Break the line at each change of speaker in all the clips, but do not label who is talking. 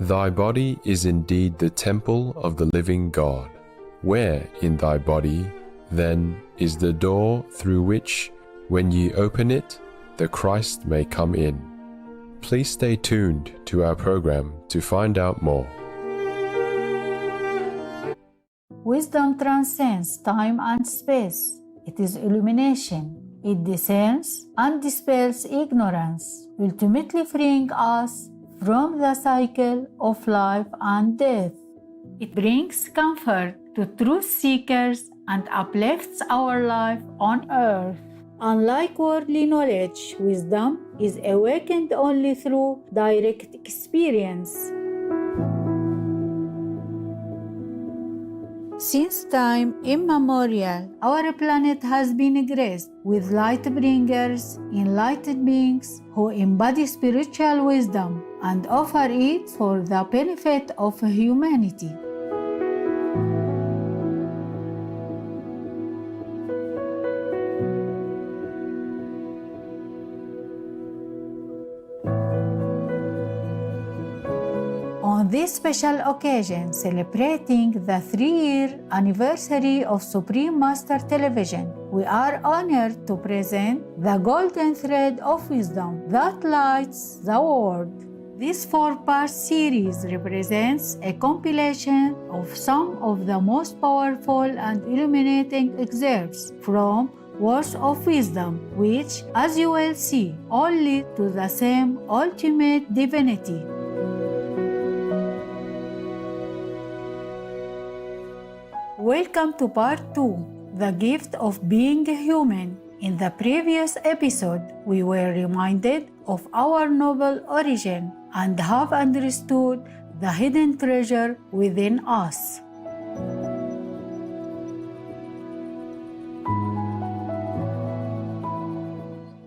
Thy body is indeed the temple of the living God. Where in thy body, then, is the door through which, when ye open it, the Christ may come in? Please stay tuned to our program to find out more.
Wisdom transcends time and space. It is illumination. It discerns and dispels ignorance, ultimately freeing us from the cycle of life and death. It brings comfort to truth seekers and uplifts our life on earth. Unlike worldly knowledge, wisdom is awakened only through direct experience. Since time immemorial, our planet has been graced with light bringers, enlightened beings who embody spiritual wisdom and offer it for the benefit of humanity. On this special occasion, celebrating the 3-year anniversary of Supreme Master Television, we are honored to present the golden thread of wisdom that lights the world. This 4-part series represents a compilation of some of the most powerful and illuminating excerpts from words of wisdom, which, as you will see, all lead to the same ultimate divinity. Welcome to Part 2, the gift of being human. In the previous episode, we were reminded of our noble origin and have understood the hidden treasure within us.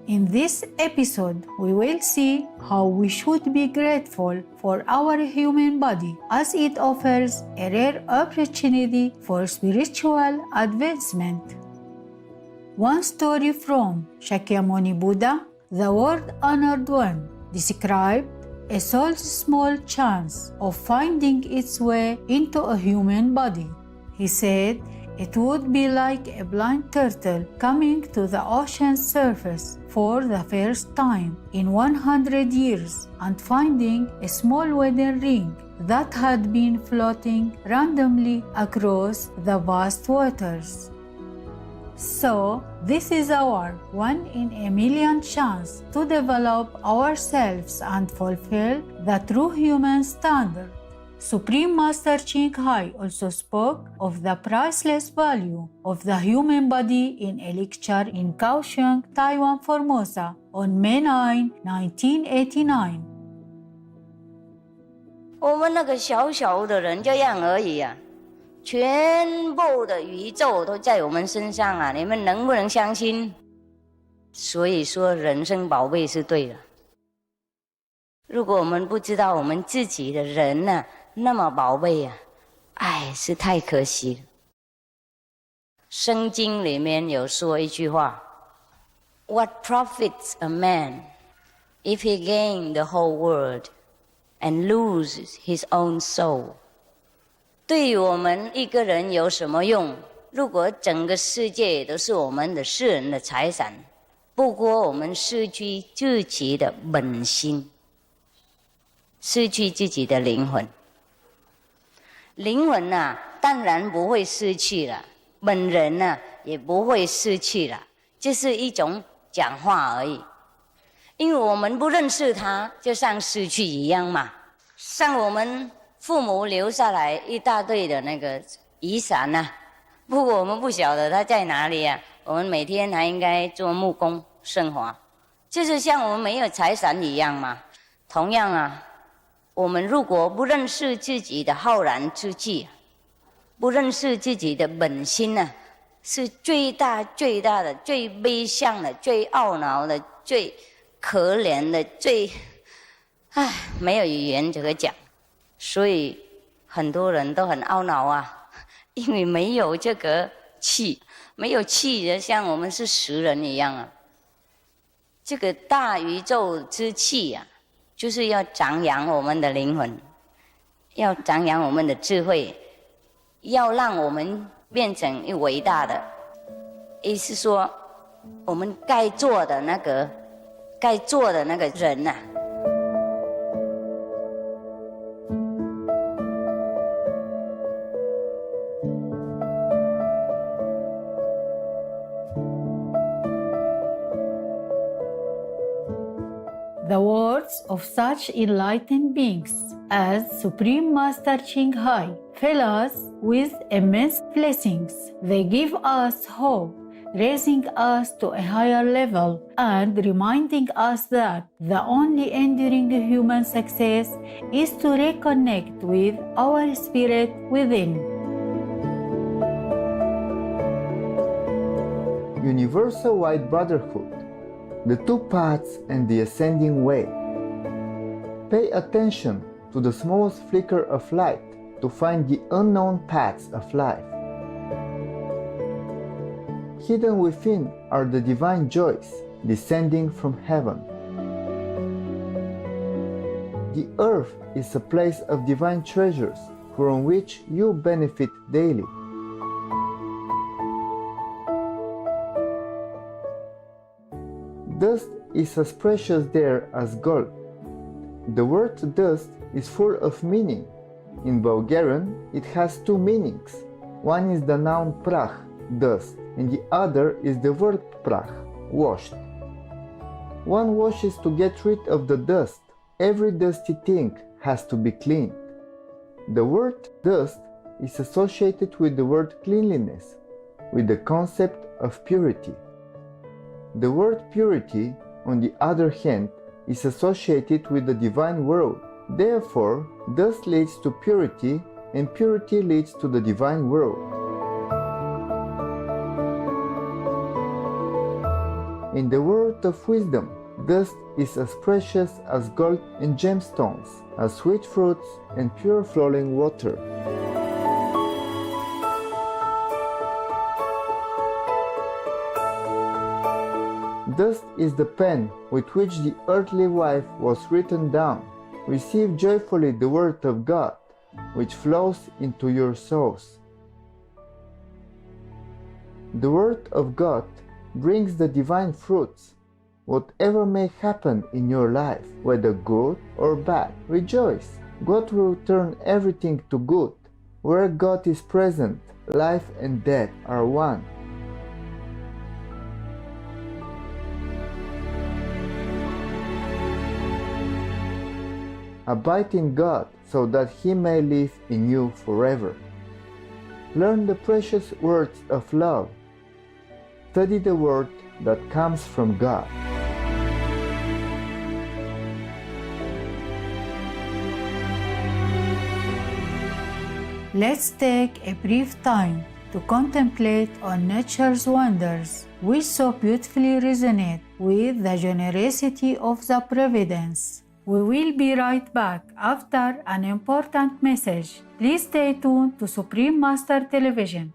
In this episode, we will see how we should be grateful for our human body as it offers a rare opportunity for spiritual advancement. One story from Shakyamuni Buddha, the world-honored one, described a soul's small chance of finding its way into a human body. He said, it would be like a blind turtle coming to the ocean's surface for the first time in 100 years and finding a small wedding ring that had been floating randomly across the vast waters. So, this is our 1 in a million chance to develop ourselves and fulfill the true human standard. Supreme Master Ching Hai also spoke of the priceless value of the human body in a lecture in Kaohsiung, Taiwan, Formosa on May 9, 1989.
我们那个小小的人这样而已啊，全部的宇宙都在我们身上啊，你们能不能相信？所以说人生宝贝是对的。如果我们不知道我们自己的人呢，那么宝贝啊，哎，是太可惜了。圣经里面有说一句话 ：What profits a man if he gain the whole world and loses his own soul？ 对于我们一个人有什么用？如果整个世界都是我们的私人的财产，不过我们失去自己的本心，失去自己的灵魂。灵魂啊，当然不会失去了，本人啊也不会失去了，这是一种讲话而已。因为我们不认识他，就像失去一样嘛。像我们父母留下来一大堆的那个遗产啊，不过我们不晓得他在哪里啊。我们每天还应该做木工生活，就是像我们没有财产一样嘛。同样啊，我们如果不认识自己的浩然之气，不认识自己的本心呢，是最大最大的、最悲伤的、最懊恼的、最可怜的、最没有语言可讲。所以很多人都很懊恼啊，因为没有这个气，没有气的像我们是食人一样啊。这个大宇宙之气啊，就是要长养我们的灵魂，要张扬我们的智慧，要让我们变成一伟大的。意思说，我们该做的那个人呐、
The words of such enlightened beings as Supreme Master Ching Hai fill us with immense blessings. They give us hope, raising us to a higher level and reminding us that the only enduring human success is to reconnect with our spirit within.
Universal White Brotherhood, the two paths and the ascending way. Pay attention to the smallest flicker of light to find the unknown paths of life. Hidden within are the divine joys descending from heaven. The earth is a place of divine treasures from which you benefit daily. Dust is as precious there as gold. The word dust is full of meaning. In Bulgarian, it has two meanings. One is the noun prach, dust, and the other is the verb prach, washed. One washes to get rid of the dust. Every dusty thing has to be cleaned. The word dust is associated with the word cleanliness, with the concept of purity. The word purity, on the other hand, is associated with the divine world. Therefore, dust leads to purity, and purity leads to the divine world. In the world of wisdom, dust is as precious as gold and gemstones, as sweet fruits and pure flowing water. Dust is the pen with which the earthly life was written down. Receive joyfully the word of God, which flows into your souls. The word of God brings the divine fruits. Whatever may happen in your life, whether good or bad, rejoice. God will turn everything to good. Where God is present, life and death are one. Abide in God so that He may live in you forever. Learn the precious words of love. Study the word that comes from God.
Let's take a brief time to contemplate on nature's wonders, which so beautifully resonate with the generosity of the providence. We will be right back after an important message. Please stay tuned to Supreme Master Television.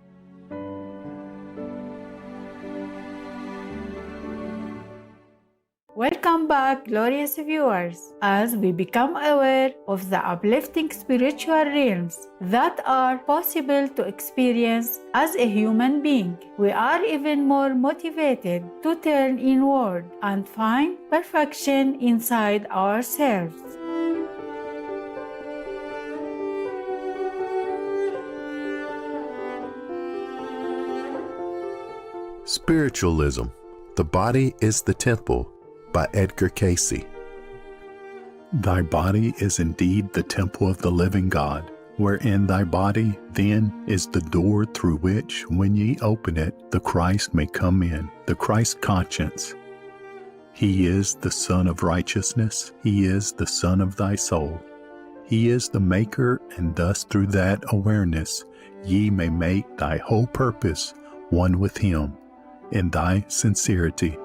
Welcome back, glorious viewers, as we become aware of the uplifting spiritual realms that are possible to experience as a human being. We are even more motivated to turn inward and find perfection inside ourselves.
Spiritualism, The Body is the Temple, by Edgar Casey. Thy body is indeed the temple of the living God, wherein thy body then is the door through which, when ye open it, the Christ may come in, the Christ conscience. He is the Son of righteousness, He is the Son of thy soul. He is the Maker, and thus through that awareness ye may make thy whole purpose one with Him, in thy sincerity.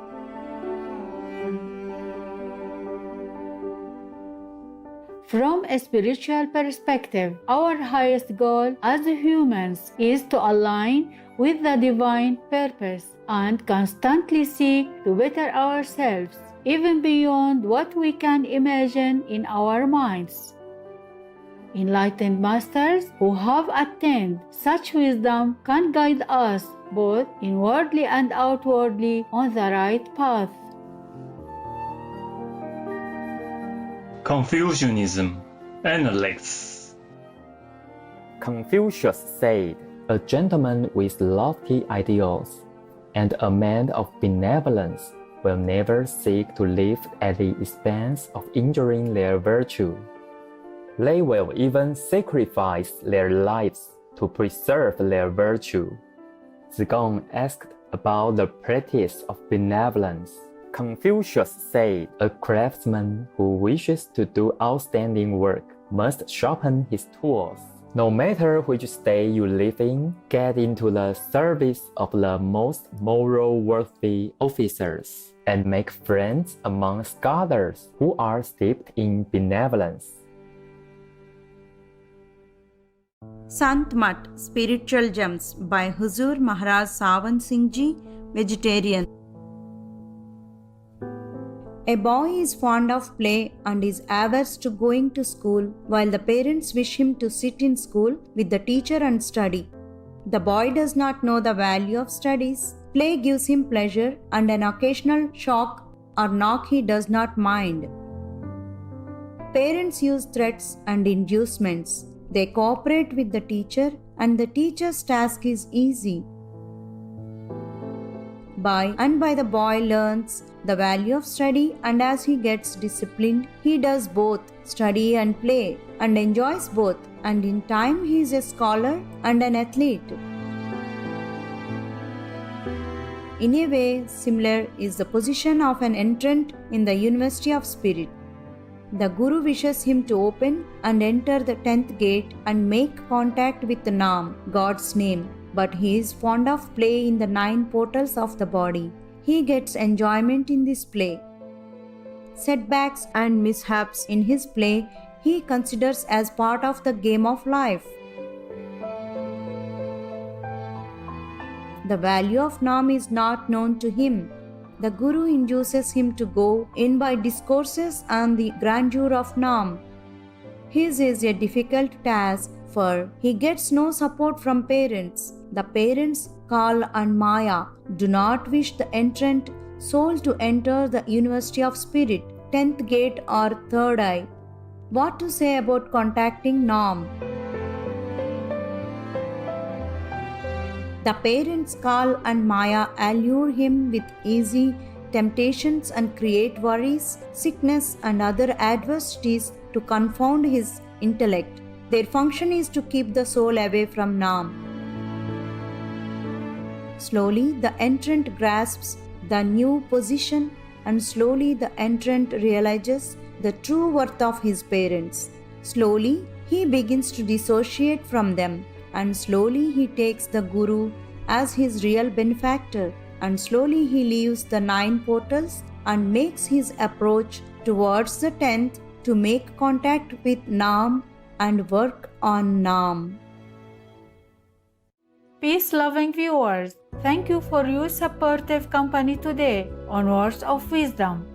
From a spiritual perspective, our highest goal as humans is to align with the divine purpose and constantly seek to better ourselves, even beyond what we can imagine in our minds. Enlightened masters who have attained such wisdom can guide us both inwardly and outwardly on the right path.
Confucianism Analects.
Confucius said, "A gentleman with lofty ideals and a man of benevolence will never seek to live at the expense of injuring their virtue. They will even sacrifice their lives to preserve their virtue." Zigong asked about the practice of benevolence. Confucius said, "A craftsman who wishes to do outstanding work must sharpen his tools. No matter which state you live in, get into the service of the most moral worthy officers, and make friends among scholars who are steeped in benevolence."
Sant Mat Spiritual Gems by Huzur Maharaj Sawan Singh Ji, Vegetarian. A boy is fond of play and is averse to going to school, while the parents wish him to sit in school with the teacher and study. The boy does not know the value of studies. Play gives him pleasure, and an occasional shock or knock he does not mind. Parents use threats and inducements. They cooperate with the teacher, and the teacher's task is easy. By and by the boy learns the value of study, and as he gets disciplined, he does both study and play, and enjoys both, and in time he is a scholar and an athlete. In a way, similar is the position of an entrant in the University of Spirit. The Guru wishes him to open and enter the 10th gate and make contact with the Naam, God's name, but he is fond of play in the 9 portals of the body. He gets enjoyment in this play. Setbacks and mishaps in his play he considers as part of the game of life. The value of Naam is not known to him. The Guru induces him to go in by discourses on the grandeur of Naam. His is a difficult task, for he gets no support from parents. The parents, Kal and Maya, do not wish the entrant soul to enter the University of Spirit, 10th gate or 3rd eye. What to say about contacting Naam? The parents, Kal and Maya, allure him with easy temptations and create worries, sickness, and other adversities to confound his intellect. Their function is to keep the soul away from Naam. Slowly, the entrant grasps the new position, and slowly the entrant realizes the true worth of his parents. Slowly, he begins to dissociate from them, and slowly he takes the Guru as his real benefactor, and slowly he leaves the 9 portals and makes his approach towards the 10th to make contact with Naam and work on Naam.
Peace-loving viewers, thank you for your supportive company today on Words of Wisdom.